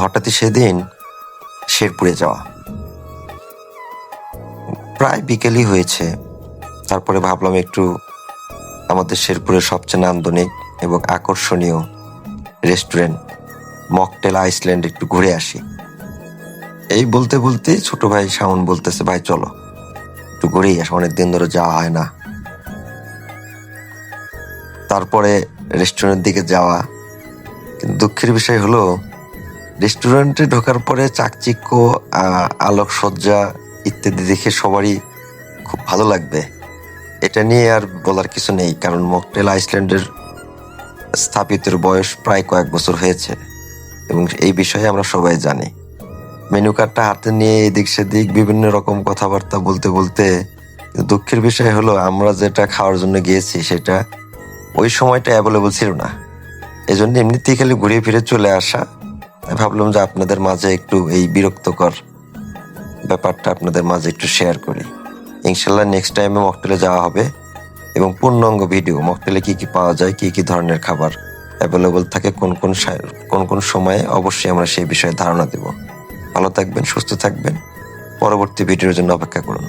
হঠাৎই সেদিন শেরপুরে যাওয়া। প্রায় বিকেলই হয়েছে। তারপরে ভাবলাম একটু আমাদের শেরপুরের সবচেয়ে নান্দনিক এবং আকর্ষণীয় রেস্টুরেন্ট মকটেল আইসল্যান্ড একটু ঘুরে আসি। এই বলতে বলতে ছোট ভাই শাওন বলতেছে, ভাই চলো একটু ঘুরেই আসো, অনেকদিন ধরে যাওয়া হয় না। তারপরে রেস্টুরেন্টের দিকে যাওয়া। কিন্তু দুঃখের বিষয় হলো, রেস্টুরেন্টে ঢোকার পরে চাকচিক্য, আলোকসজ্জা ইত্যাদি দেখে সবারই খুব ভালো লাগবে, এটা নিয়ে আর বলার কিছু নেই। কারণ মকটেল আইসল্যান্ডের স্থাপিতের বয়স প্রায় কয়েক বছর হয়েছে এবং এই বিষয়ে আমরা সবাই জানি। মেনু কার্ডটা হাতে নিয়ে এদিক সেদিক বিভিন্ন রকম কথাবার্তা বলতে বলতে, দুঃখের বিষয় হলো আমরা যেটা খাওয়ার জন্য গিয়েছি সেটা ওই সময়টা অ্যাভেলেবল ছিল না। এই জন্য এমনিতেই খালি ঘুরে ফিরে চলে আসা। ভাবলাম যে আপনাদের মাঝে একটু এই বিরক্তকর ব্যাপারটা আপনাদের মাঝে একটু শেয়ার করি। ইনশাল্লাহ নেক্সট টাইমে মকটেলে যাওয়া হবে এবং পূর্ণাঙ্গ ভিডিও মকটেলে কি কি পাওয়া যায়, কি কি ধরনের খাবার অ্যাভেলেবল থাকে, কোন কোন সময়ে, অবশ্যই আমরা সেই বিষয়ে ধারণা দেব। ভালো থাকবেন, সুস্থ থাকবেন। পরবর্তী ভিডিওর জন্য অপেক্ষা করুন।